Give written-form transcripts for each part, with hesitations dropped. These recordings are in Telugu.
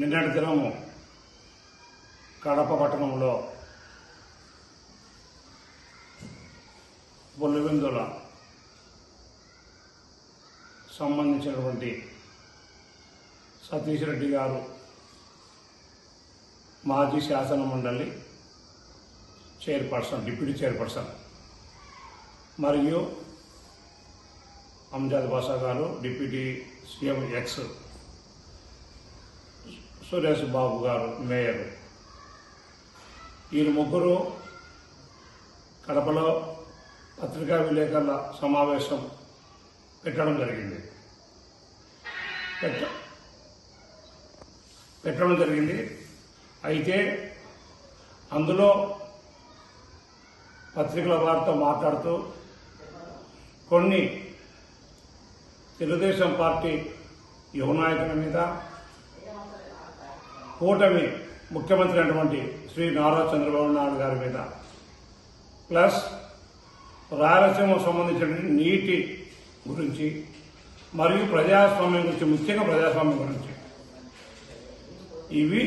నిన్నటి దినము కడప పట్టణంలో బొల్లివెందుల సంబంధించినటువంటి సతీష్ రెడ్డి గారు మాజీ శాసన మండలి చైర్పర్సన్, డిప్యూటీ చైర్పర్సన్, మరియు అంజాద్ బాషా గారు deputy CM X, Suresh Babu గారు మేయర్, వీరు ముగ్గురు కడపలో పత్రికా విలేకరుల సమావేశం పెట్టడం జరిగింది. అయితే అందులో పత్రికల వారితో మాట్లాడుతూ కొన్ని తెలుగుదేశం పార్టీ యువ నాయకుల మీద, కూటమి ముఖ్యమంత్రి అయినటువంటి శ్రీ నారా చంద్రబాబు నాయుడు గారి మీద, ప్లస్ రాయలసీమకు సంబంధించిన నీటి గురించి మరియు ప్రజాస్వామ్యం గురించి, ముఖ్యంగా ప్రజాస్వామ్యం గురించి ఇవి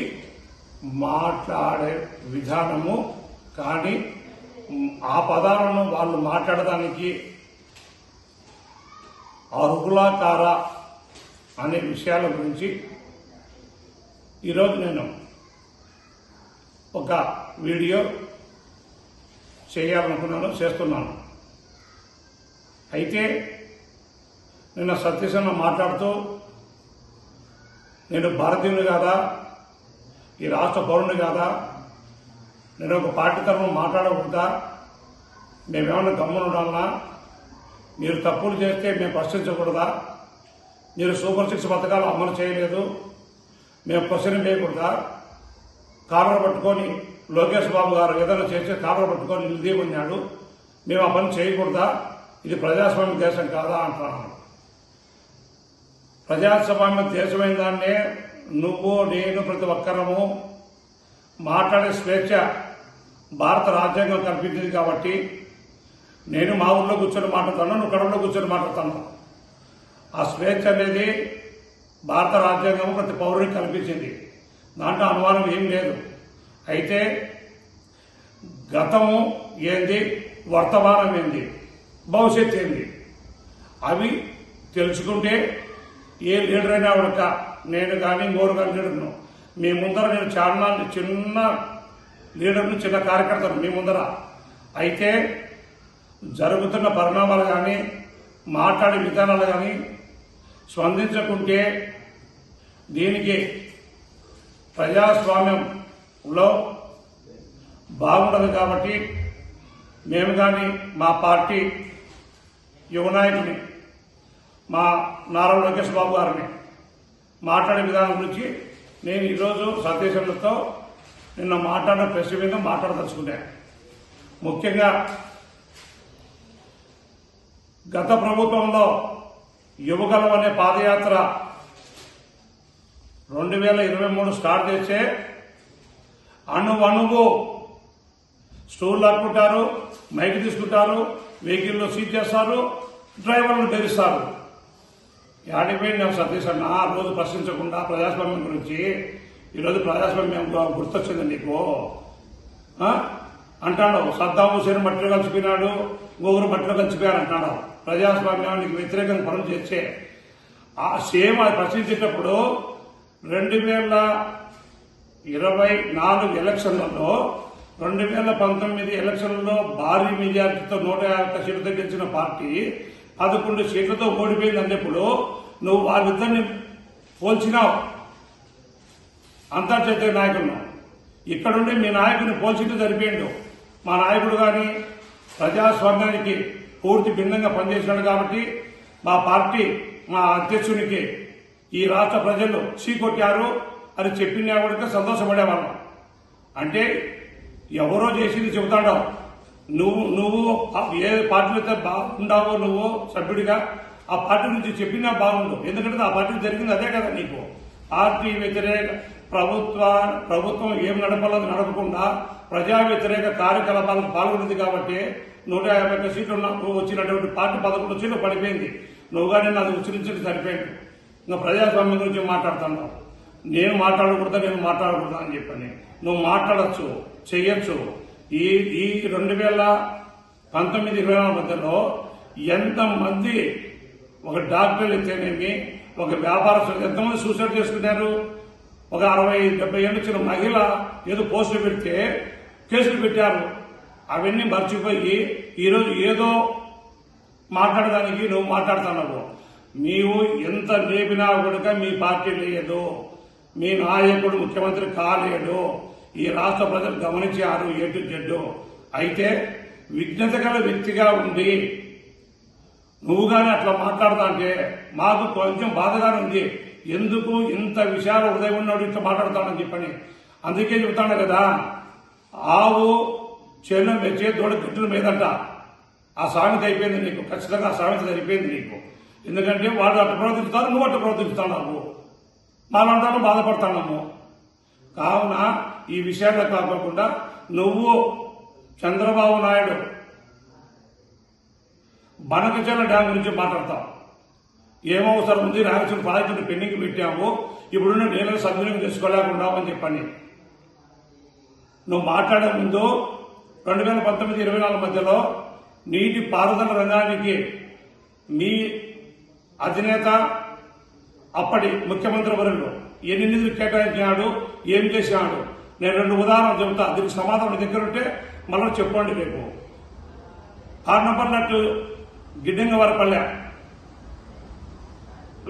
మాట్లాడే విధానము, కానీ ఆ పదాలను వాళ్ళు మాట్లాడడానికి అర్హులాకార అనే విషయాల గురించి ఈరోజు నేను ఒక వీడియో చేస్తున్నాను. అయితే నిన్న సతీష్ అన్న మాట్లాడుతూ, నేను భారతీయుని కాదా, ఈ రాష్ట్ర పౌరుని కాదా, నేను ఒక పార్టీ తరఫున మాట్లాడకూడదా, మేమేమన్నా గమ్మున ఉండాలన్నా, మీరు తప్పులు చేస్తే మేము ప్రశ్నించకూడదా, మీరు సూపర్ 6 పథకాలు అమలు చేయలేదు మేము క్వశ్చన్ చేయకూడదా, కాలర్ పట్టుకొని లోకేష్ బాబు గారు ఏదైనా చేస్తే కాలర్ పట్టుకొని నిలదీయమన్నాడు, మేము ఆ పని చేయకూడదా, ఇది ప్రజాస్వామ్య దేశం కాదా అంటున్నాను. ప్రజాస్వామ్య దేశమైన దాన్నే నువ్వు నేను ప్రతి ఒక్కరము మాట్లాడే స్వేచ్ఛ భారత రాజ్యాంగం కల్పించింది. కాబట్టి నేను మా ఊళ్ళో కూర్చొని మాట్లాడుతాను, నువ్వు కడపలో కూర్చొని మాట్లాడుతాను. ఆ స్వేచ్ఛ అనేది భారత రాజ్యాంగం ప్రతి పౌరునికి కల్పించింది, దాంట్లో అనుమానం ఏం లేదు. అయితే గతము ఏంది, వర్తమానం ఏంది, భవిష్యత్తు ఏంది, అవి తెలుసుకుంటే ఏ లీడర్ అయినా ఉడక, నేను కానీ ఇంకోరు కానీ లీడర్ను మీ ముందర, నేను చాలా చిన్న లీడర్ను, చిన్న కార్యకర్తను మీ ముందర. అయితే జరుగుతున్న పరిణామాలు కానీ, మాట్లాడే విధానాలు కానీ స్పందించకుంటే దీనికి ప్రజాస్వామ్యంలో బాగుండదు. కాబట్టి మేము కానీ మా పార్టీ యువ నాయకుని, మా నారా లోకేష్ బాబు గారిని మాట్లాడే విధానం గురించి నేను ఈరోజు సతీశ్వరులతో నిన్న మాట్లాడిన ప్రెస్ మీద మాట్లాడదలుచుకున్నాను. ముఖ్యంగా గత ప్రభుత్వంలో యువగలం అనే పాదయాత్ర 2023 స్టార్ట్ చేస్తే అణువు స్టూల్ లాక్కుంటారు, మైక్ తీసుకుంటారు, వెహికల్లో సీట్ చేస్తారు, డ్రైవర్లను బెదిరిస్తారు. యాడిపోయింది సతీష్ అన్న ఆ రోజు ప్రశ్నించకుండా ప్రజాస్వామ్యం గురించి. ఈరోజు ప్రజాస్వామ్యం గుర్తొచ్చింది నీకు అంటాడు. సద్దాం హుసేన్ మట్టిలో కలిసిపోయినాడు, ఇంకొకరు మట్టిలో కలిసిపోయారు అంటాడు. ప్రజాస్వామ్యానికి వ్యతిరేకంగా పనులు చేస్తే ఆ సేమ్ అది ప్రశ్నించేటప్పుడు 2024 ఎలక్షన్లలో, 2019 ఎలక్షన్లలో భారీ మెజార్టీతో 150 సీట్లతో గెలిచిన పార్టీ 11 సీట్లతో ఓడిపోయింది అన్నప్పుడు నువ్వు వాళ్ళిద్దరిని పోల్చినావు అంతర్జాతీయ నాయకులను. ఇక్కడుండి మీ నాయకుడిని పోల్చింటే సరిపోయిండు. మా నాయకుడు కానీ ప్రజాస్వామ్యానికి పూర్తి భిన్నంగా పనిచేసినాడు. కాబట్టి మా పార్టీ, మా అధ్యక్షునికి ఈ రాష్ట్ర ప్రజలు చీకొట్టారు అని చెప్పినా కూడా సంతోషపడేవాళ్ళం. అంటే ఎవరో చేసింది చెబుతాడో, నువ్వు ఏ పార్టీలో అయితే బాగుండావో నువ్వు సభ్యుడిగా ఆ పార్టీ నుంచి చెప్పినా బాగుండు. ఎందుకంటే ఆ పార్టీ జరిగింది అదే కదా నీకు. పార్టీ వ్యతిరేక ప్రభుత్వం ఏం నడపాలని నడపకుండా ప్రజా వ్యతిరేక కార్యకలాపాలకు పాల్గొంది. కాబట్టి 151 సీట్లు వచ్చినటువంటి పార్టీ 11 సీట్లు పడిపోయింది. నువ్వు కానీ అది ఉచ్చరించడం సరిపోయింది. ఇంకా ప్రజాస్వామ్యం గురించి మాట్లాడుతున్నావు. నేను మాట్లాడకూడదా అని చెప్పని. నువ్వు మాట్లాడచ్చు, చెయ్యొచ్చు. ఈ 2019-20 మధ్యలో ఎంతమంది ఒక డాక్టర్లు అయితేనేమి, ఒక వ్యాపారస్తులు ఎంతమంది సూసైడ్ చేసుకున్నారు. ఒక 60-70 ఏళ్ళు వచ్చిన మహిళ ఏదో పోస్టులు పెడితే కేసులు పెట్టారు. అవన్నీ మర్చిపోయి ఈరోజు ఏదో మాట్లాడడానికి నువ్వు మాట్లాడుతున్నావు. నీవు ఎంత లేపినా కూడా మీ పార్టీ లేదు, మీ నాయకుడు ముఖ్యమంత్రి కాలేడు. ఈ రాష్ట్ర ప్రజలు గమనించారు ఎటు జడ్డు. అయితే విజ్ఞత గల వ్యక్తిగా ఉండి నువ్వు కానీ అట్లా మాట్లాడుతా అంటే మాకు కొంచెం బాధగానే ఉంది. ఎందుకు ఇంత విషయాలు ఉదయం ఉన్నాడు ఇట్లా మాట్లాడతానని చెప్పని. అందుకే చెబుతాను కదా, ఆవు చేను మెచ్చే దూడ గట్టుల మీదంట. ఆ సామెత అయిపోయింది నీకు, ఖచ్చితంగా ఆ సామెత అయిపోయింది నీకు. ఎందుకంటే వాళ్ళు అట్లా ప్రవర్తిస్తారు, నువ్వు అట్లా ప్రవర్తిస్తున్నావు. మాలంటాను బాధపడుతున్నాము. కావున ఈ విషయాల్లో కాకుండా నువ్వు చంద్రబాబు నాయుడు బనకచెర్ల డ్యాం గురించి మాట్లాడతావు. ఏమవసరం ఉంది, రాయలసీమ ప్రాజెక్టును పెండింగ్ పెట్టాము, ఇప్పుడున్న నీళ్ళని సద్వినియోగం చేసుకోలేకున్నామని చెప్పని. నువ్వు మాట్లాడే ముందు 2019-24 మధ్యలో నీటి పారుదల రంగానికి మీ అధినేత అప్పటి ముఖ్యమంత్రి వర్యులు ఎన్ని నిధులు కేటాయించాడు, ఏం చేశాడు. నేను 2 ఉదాహరణలు చెబుతా, దీనికి సమాధానం దగ్గర ఉంటే మళ్ళీ చెప్పండి. రేపు 6 నంబర్ నట్టు Giddangavarapalle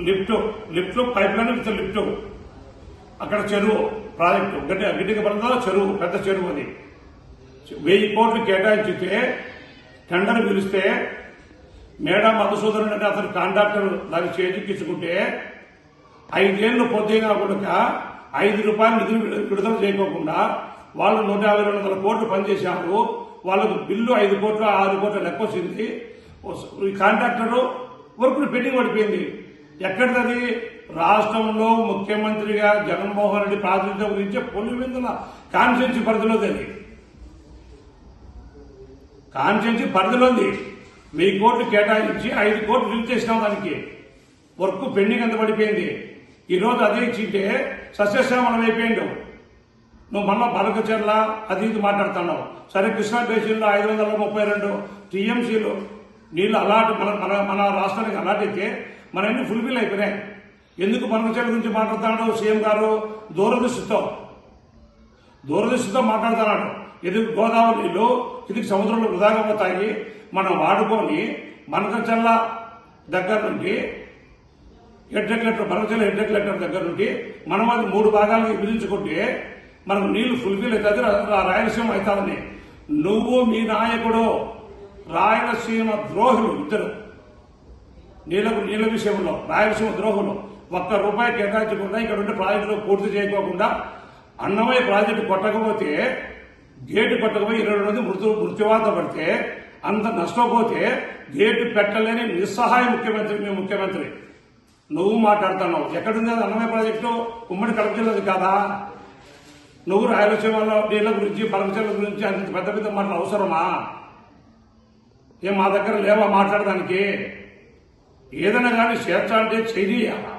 lift pipe line with lift, అక్కడ చెరువు ప్రాజెక్టు గిడ్డంగవరపల్లెలో చెరువు, పెద్ద చెరువు. అది 1000 కోట్లు కేటాయించితే టెండర్ పిలిస్తే మేడా మధుసూదన్ అంటే అతను కాంట్రాక్టర్ దాన్ని చేజిక్కించుకుంటే 5 ఏళ్ళు పొద్దుగా కూడా 5 రూపాయలు నిధులు విడుదల చేయకోకుండా వాళ్ళు 150-200 కోట్లు పనిచేశారు. వాళ్ళకు బిల్లు 5 కోట్లు 6 కోట్ల లెక్క వచ్చింది. ఈ కాంట్రాక్టర్ వర్కులు పెండింగ్ పడిపోయింది. ఎక్కడిది? రాష్ట్రంలో ముఖ్యమంత్రిగా జగన్మోహన్ రెడ్డి ప్రాతినిధ్యం గురించి పొలివెందుల కాన్స్టిట్యూన్సీ పరిధిలోది. అది కాన్స్టిట్యూన్సీ పరిధిలోది. 1000 కోట్లు కేటాయించి 5 కోట్లు రిలీజ్ చేసినాం. దానికి వర్క్ పెండింగ్ అంత పడిపోయింది. ఈరోజు అదే ఇచ్చింటే సస్యశ్యామలం అయిపోయిండు. నువ్వు మళ్ళా బనకచెర్ల అది ఇది మాట్లాడుతున్నావు. సరే, కృష్ణా బేసిన్లో 532 టీఎంసీలు నీళ్లు అలాట్ మన రాష్ట్రానికి అలాట్ అయితే మన అన్ని ఫుల్ఫిల్ అయిపోయినాయి. ఎందుకు బనకచెర్ల గురించి మాట్లాడుతున్నాడు సీఎం గారు? దూరదృష్టితో మాట్లాడుతున్నాడు. ఇది గోదావరి నీళ్లు కిందికి సముద్రంలో వృధాగా పోతాయి, మనం వాడుకొని బనకచెర్ల దగ్గర నుండి బనకచెర్ల హెడ్ కలెక్టర్ దగ్గర నుండి మనం అది 3 భాగాలకు విభజించుకుంటే మనకు నీళ్లు ఫుల్ఫిల్ అవుతుంది, రాయలసీమ అవుతామని. నువ్వు మీ నాయకుడు రాయలసీమ ద్రోహులు ఇద్దరు. నీళ్ల విషయంలో రాయలసీమ ద్రోహులు. ₹1 కేటాయించకుండా ఇక్కడ ఉండే ప్రాజెక్టులు పూర్తి చేయకోకుండా అన్నమయ్య ప్రాజెక్టు కొట్టకపోతే, గేటు కొట్టకపోయి 22 మంది మృత్యువాత పడితే, అంత నష్టపోతే గేటు పెట్టలేని నిస్సహాయ ముఖ్యమంత్రి మీ ముఖ్యమంత్రి. నువ్వు మాట్లాడుతున్నావు. ఎక్కడుంది అది? అన్నమయ్య ప్రాజెక్టు ఉమ్మడి కడప జిల్లాది కాదా? నువ్వు రాయలసీమలో నీళ్ల గురించి బనకచెర్ల గురించి అంత పెద్ద పెద్ద మాటలు అవసరమా? ఏం మా దగ్గర లేవా మాట్లాడడానికి? ఏదైనా కానీ స్వేచ్ఛ అంటే చెయ్యాలా?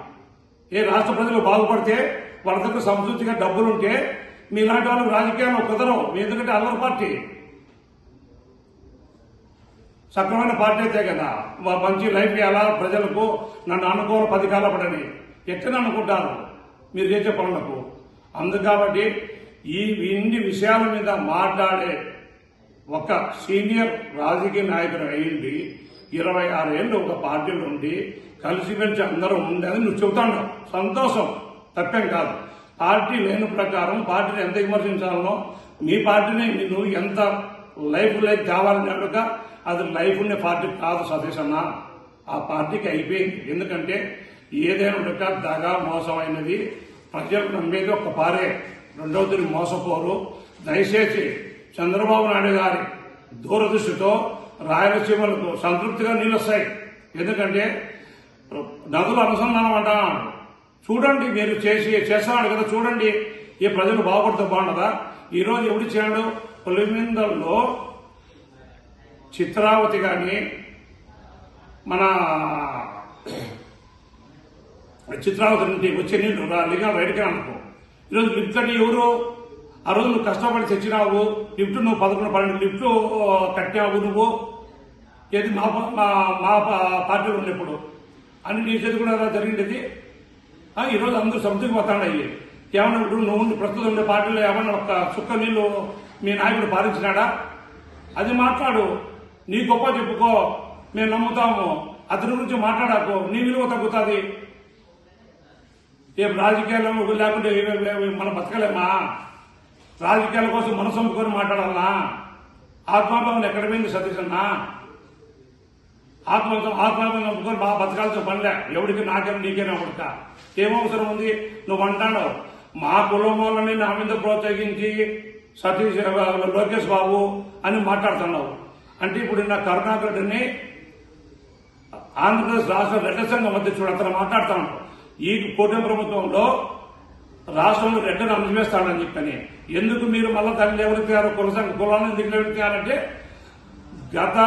ఏ రాష్ట్ర ప్రజలు బాగుపడితే వాళ్ళ దగ్గర సంస్కృతిగా డబ్బులుంటే మీలాంటి వాళ్ళు రాజకీయాల్లో కుదరవు. ఎందుకంటే అల్లరి పార్టీ, సక్రమైన పార్టీ అయితే కదా మంచి లైఫ్ ఇవ్వాలా ప్రజలకు, నన్ను అనుకోవాలి 10 కాల పడని ఎక్కడ అనుకుంటారు మీరు చేసే పనులకు. అందుకాబట్టి ఇన్ని విషయాల మీద మాట్లాడే ఒక సీనియర్ రాజకీయ నాయకుడు అయ్యింది 26 ఏళ్ళు ఒక పార్టీలో ఉండి కలిసిమెలిసి అందరూ ఉండేది నువ్వు చెబుతాడు. సంతోషం, తప్పేం కాదు. పార్టీ లేని ప్రకారం పార్టీని ఎంత విమర్శించాలనో, మీ పార్టీని నువ్వు ఎంత లైఫ్ కావాలని అడగ, అది లైఫ్ ఉండే పార్టీ కాదు సతీష్ అన్న. ఆ పార్టీకి అయిపోయింది. ఎందుకంటే ఏదైనా ఉండక దగా మోసమైనది. ప్రజలకు నమ్మేది ఒక్క పారే, రెండవ తిరిగి మోసపోరు. దయచేసి చంద్రబాబు నాయుడు గారి దూరదృష్టితో రాయలసీమలకు సంతృప్తిగా నీళ్ళు వస్తాయి. ఎందుకంటే నదులు అనుసంధానం అంటున్నాడు. చూడండి, మీరు చేస్తున్నాడు కదా, చూడండి ఈ ప్రజలు బాగుపడితే బాగుండదా? ఈరోజు ఎవరు చేయడు? పులిమిందల్లో చిత్రావతి కానీ మన చిత్రావతి నుండి వచ్చే నీళ్లు లింగాలు రైడ్గా అనుకో. ఈరోజు లిఫ్ట్ అంటే ఎవరు? ఆ రోజు నువ్వు కష్టపడి తెచ్చినావు లిఫ్ట్, నువ్వు 11-12 లిఫ్ట్ కట్టావు నువ్వు. ఏది మా పార్టీలో ఉన్నప్పుడు అన్ని నీ చేతి కూడా జరిగింది. ఈరోజు అందరూ సముద్రం పోతాడు అయ్యి. ఏమన్నా నువ్వు ప్రస్తుతం ఉండే పార్టీలో ఏమన్నా ఒక చుక్క నీళ్లు మీ నాయకుడు పాలించినాడా? అది మాట్లాడు, నీ గొప్ప చెప్పుకో, మేము నమ్ముతాము. అతని గురించి మాట్లాడాకో, నీ విలువ తగ్గుతుంది. ఏం రాజకీయాలు లేకుంటే మనం బతకలేమా? రాజకీయాల కోసం మనసు చంపుకొని మాట్లాడాలన్నా? ఆత్మాభావం ఎక్కడ పోయింది సతీష్ అన్న? ఆత్మాభావం చంపుకొని బాగా బతకాల్సిన పనిలే. ఎవరికి నాకేమో నీకేనా ఉడక ఏమవసరం ఉంది? నువ్వు అంటాడు మా కులం వాళ్ళని నా మీద ప్రోత్సహించి సతీష్ లోకేష్ బాబు అని మాట్లాడుతున్నావు. అంటే ఇప్పుడు నా కరుణాకర్ రెడ్డిని ఆంధ్రప్రదేశ్ రాష్ట్ర రెడ్డ సంఘం అధ్యక్షుడు అతను మాట్లాడుతున్నాడు. ఈ కూటమి ప్రభుత్వంలో రాష్ట్రంలో రెడ్డను అణిచివేస్తాడని చెప్పని. ఎందుకు మీరు మళ్ళా దాన్ని ఎవరికారు కులాలను ఎందుకు ఎవరికారంటే గత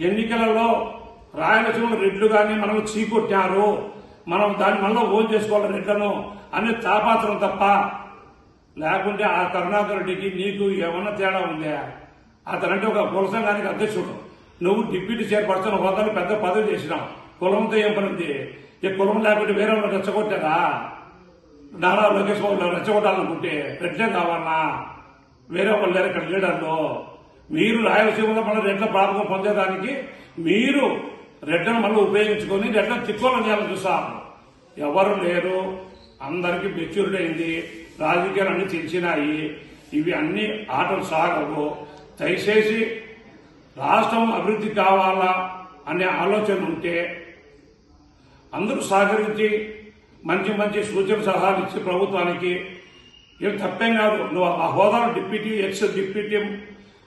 ఎన్నికలలో రాయలసీమలో రెడ్లు కానీ మనం చీకొట్టారు, మనం దాన్ని మళ్ళీ ఓన్ చేసుకోవాలి రెడ్లను అనే తాపాత్రం తప్ప. లేకుంటే ఆ కరుణాకర్ రెడ్డికి నీకు ఏమన్నా తేడా ఉందా? అతనంటే ఒక కుల సంఘానికి అధ్యక్షుడు, నువ్వు డిప్యూటీ చైర్పర్సన్ హోదాలు పెద్ద పదవి చేసినావు. కులంతో ఏం పని ఉంది? ఈ కులం లేకుంటే వేరే వాళ్ళు రెచ్చగొట్టారా? నారా లోకేష్ బాబు రెచ్చగొట్టాలనుకుంటే రెడ్లే కావాలన్నా? వేరే వాళ్ళు లేరు ఇక్కడ లీడర్లు. మీరు రాయలసీమలో మళ్ళీ రెడ్ల ప్రారంభం పొందేదానికి మీరు రెడ్లను మళ్ళీ ఉపయోగించుకొని రెడ్లను తిక్కోలని చేయాలని చూస్తారు. ఎవరు లేరు, అందరికీ మెచ్యూరిటీ అయింది, రాజకీయాలు అన్ని తెలిసినాయి. ఇవి అన్ని ఆటలు సాగవు. దయచేసి రాష్ట్రం అభివృద్ధి కావాలా అనే ఆలోచన ఉంటే అందరూ సహకరించి మంచి మంచి సూచన సలహాలు ఇచ్చి ప్రభుత్వానికి ఏం తప్పేం కాదు. నువ్వు ఆ హోదాలో డిప్యూటీ డిప్యూటీ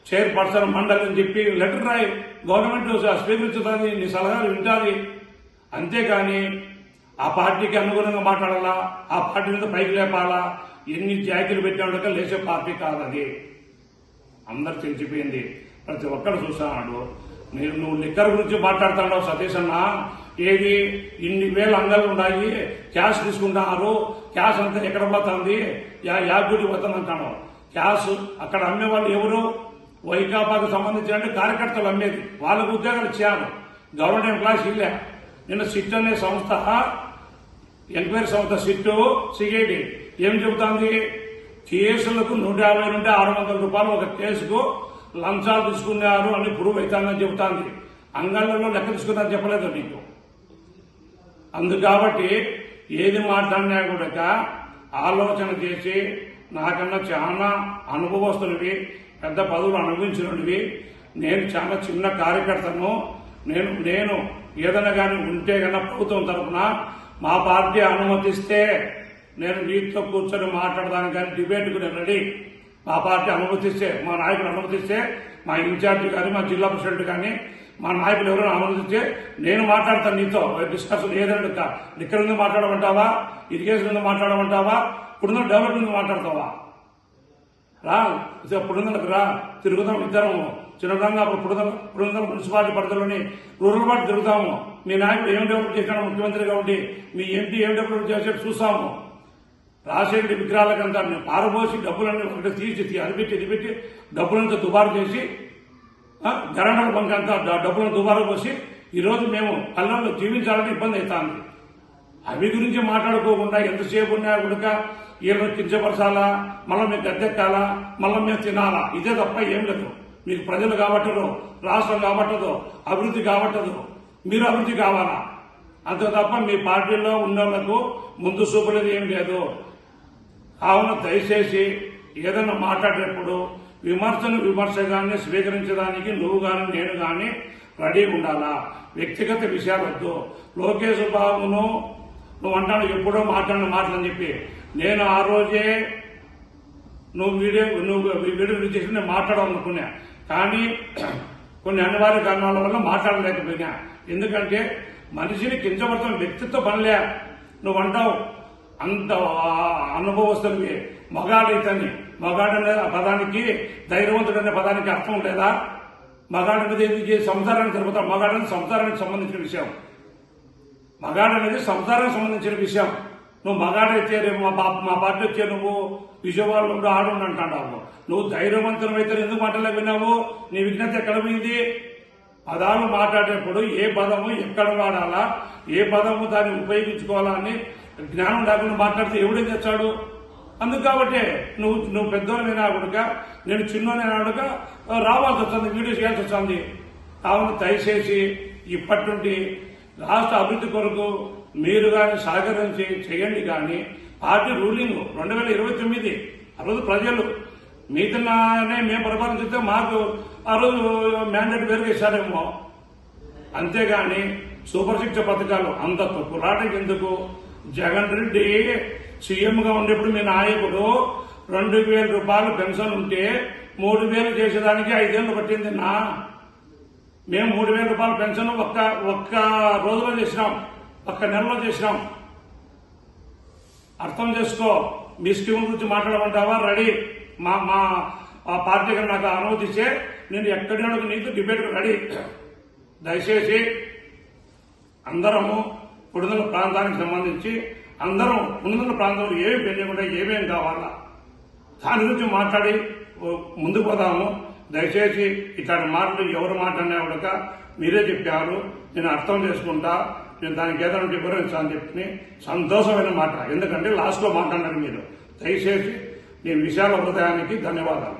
చైర్పర్సన్ మండలి అని చెప్పి లెటర్ రాయి, గవర్నమెంట్ స్వీకరించుతుంది, నీ సలహాలు వింటుంది. అంతేకాని ఆ పార్టీకి అనుగుణంగా మాట్లాడాలా, ఆ పార్టీ మీద పైకి లేపాలా, ఎన్ని జాకీలు పెట్టినాక లేచే పార్టీ కాదు అది. అందరు తెలిసిపోయింది, ప్రతి ఒక్కరు చూస్తున్నాడు. నువ్వు లిక్కర్ గురించి మాట్లాడుతున్నావు సతీష్ అన్న. ఏది ఇన్ని వేల అంగళ్ళు ఉన్నాయి, క్యాష్ తీసుకుంటున్నారు, క్యాష్ అంతా ఎక్కడ పోతుంది, యాభై పోతుంది అంటాను. క్యాష్ అక్కడ అమ్మేవాళ్ళు ఎవరు? వైకాపాకు సంబంధించిన కార్యకర్తలు అమ్మేది, వాళ్ళకు ఉద్యోగాలు ఇచ్చారు. గవర్నమెంట్ ఎంప్లాయీస్ ఇల్లే. నిన్న సిట్ అనే సంస్థ, ఎంక్వైరీ సంస్థ సిఐడి ఏం చెబుతోంది? కేసులకు 150 నుండి 600 రూపాయలు ఒక కేసుకు లంచాలు తీసుకున్నారు అని ప్రూవ్ అవుతానని చెబుతోంది. అంగళ్ళలో లెక్క తీసుకున్నారని చెప్పలేదు నీకు. కాబట్టి ఏది మాట్లాడినా కూడా ఆలోచన చేసి, నాకన్నా చాలా అనుభవస్తునివి, పెద్ద పదవులు అనుభవించినవి, నేను చాలా చిన్న కార్యకర్తను. నేను ఏదైనా కానీ ఉంటే కన్నా ప్రభుత్వం తరఫున మా పార్టీ అనుమతిస్తే నేను నీటితో కూర్చొని మాట్లాడడానికి కానీ డిబేట్కు నేను రెడీ. మా పార్టీ అనుమతిస్తే, మా నాయకులు అనుమతిస్తే, మా ఇన్ఛార్జి కానీ, మా జిల్లా ప్రెసిడెంట్ కానీ, మా నాయకులు ఎవరైనా అనుమతిస్తే నేను మాట్లాడతాను నీతో. డిస్కషన్ ఏదంటే లిక్కర్ మీద మాట్లాడమంటావా, ఇరిగేషన్ మీద మాట్లాడమంటావా, పుడుదల డెవలప్మెంట్ మీద మాట్లాడతావా? రా, పుడుదలకు రా, తిరుగుతాం ఇద్దరము చిన్నగా. పుడుదల మున్సిపాలిటీ పరిధిలోని రూరల్ పార్టీ తిరుగుతాము. మీ నాయకుడు ఏం డెవలప్ చేసినాడు ముఖ్యమంత్రిగా ఉండి, మీ ఎంపీ ఏం డెవలప్ చేసేట్టు చూస్తాము. రాజశేఖర విగ్రహాలకంతా పారబోసి డబ్బులన్నీ ఒకటి తీసి అది పెట్టి డబ్బులంతా దుబారు చేసి, గరండల బంక్ అంతా డబ్బులను దుబారు పోసి ఈరోజు మేము పల్లెల్లో జీవించాలని ఇబ్బంది అవుతుంది. అవి గురించి మాట్లాడుకోకుండా ఎంతసేపు ఉన్నా కూడా వీళ్ళని కించపరచాలా, మళ్ళీ మేము గద్దెక్కాలా, మళ్ళీ మేము తినాలా, ఇదే తప్ప ఏం లేదు. మీకు ప్రజలు కాబట్టదు, రాష్ట్రం కాబట్టదు, అభివృద్ధి కాబట్టదు, మీరు అభివృద్ధి కావాలా, అంతే తప్ప మీ పార్టీలో ఉన్నోళ్లకు ముందు చూపలేదు ఏం లేదు. కావున దయచేసి ఏదైనా మాట్లాడేటప్పుడు విమర్శగానే స్వీకరించడానికి నువ్వు కానీ నేను కానీ రెడీగా ఉండాలా. వ్యక్తిగత విషయాలు వద్దు. లోకేష్ బాబును నువ్వు అంటాను ఎప్పుడో మాట్లాడిన మాటలని చెప్పి, నేను ఆ రోజే నువ్వు వీడియో చేసి నేను మాట్లాడాలనుకున్నా, కానీ కొన్ని అనివార్య కారణాల వల్ల మాట్లాడలేకపోయినా. ఎందుకంటే మనిషిని కించపడతాం, వ్యక్తిత్వ పనిలే. నువ్వు అంటావు అంత అనుభవస్తునివి, మగాడైతని. మగాడనే పదానికి, ధైర్యవంతుడు అనే పదానికి అర్థం లేదా? మగాడు అనేది సంసారానికి తిరుగుతాం. మగాడని సంసారానికి సంబంధించిన విషయం. మగాడు అనేది సంసారానికి సంబంధించిన విషయం. నువ్వు మగాడైతే రేపు మా పార్టీ వచ్చే నువ్వు విజయవాడలో ఉండి ఆడుండి అంటావు. నువ్వు ధైర్యవంతులు అయితే ఎందుకు మాటలు విన్నావు? నీ విజ్ఞత ఎక్కడ పోయింది? పదాలు మాట్లాడేటప్పుడు ఏ పదము ఎక్కడ వాడాలా, ఏ పదము దాన్ని ఉపయోగించుకోవాలా అని జ్ఞానం లేకుండా మాట్లాడితే ఎవడేం తెచ్చాడు? అందుకు కాబట్టి నువ్వు పెద్దోళ్ళైనా కూడా నేను చిన్నోనైనా కూడా రావాల్సి వస్తుంది, వీడియో చేయాల్సి వస్తుంది. కావున దయచేసి ఇప్పటి నుండి రాష్ట్ర అభివృద్ధి కొరకు మీరు కానీ సహకరించి చేయండి. కానీ పార్టీ రూలింగ్ 2029 ఆ రోజు ప్రజలు మీతోనే మేము పరిపాలించితే మాకు ఆ రోజు మ్యాండేట్ వేరుగా ఇచ్చారేమో. అంతేగాని సూపర్ శిక్ష పథకాలు అంత తప్పులాటకి ఎందుకు? జగన్ రెడ్డి సీఎంగా ఉండేప్పుడు మీ నాయకుడు 2,000 రూపాయలు పెన్షన్ ఉంటే 3,000 చేసేదానికి 5 ఏళ్ళు పట్టింది. మేము 3,000 రూపాయల పెన్షన్ ఒక్క రోజులో చేసినాం, ఒక్క నెలలో చేసినాం. అర్థం చేసుకో. మీ స్కీమ్ గురించి మాట్లాడమంటావా? రెడీ. మా పార్టీకి నాకు అనుమతిస్తే నేను ఎక్కడైనా నీతో డిబేట్ రెడీ. దయచేసి అందరము పుడుదల ప్రాంతానికి సంబంధించి అందరం పుడుదల ప్రాంతంలో ఏమి పెళ్ళకుండా ఏమేమి కావాలా దాని గురించి మాట్లాడి ముందుకు పోదాము. దయచేసి ఇట్లాంటి మాటలు ఎవరు మాట్లాడినా కూడా మీరే చెప్పారు, నేను అర్థం చేసుకుంటా, నేను దానికి ఏదైనా వివరించాలని చెప్పి సంతోషమైన మాట. ఎందుకంటే లాస్ట్లో మాట్లాడినారు మీరు. దయచేసి నేను విశాల హృదయానికి ధన్యవాదాలు.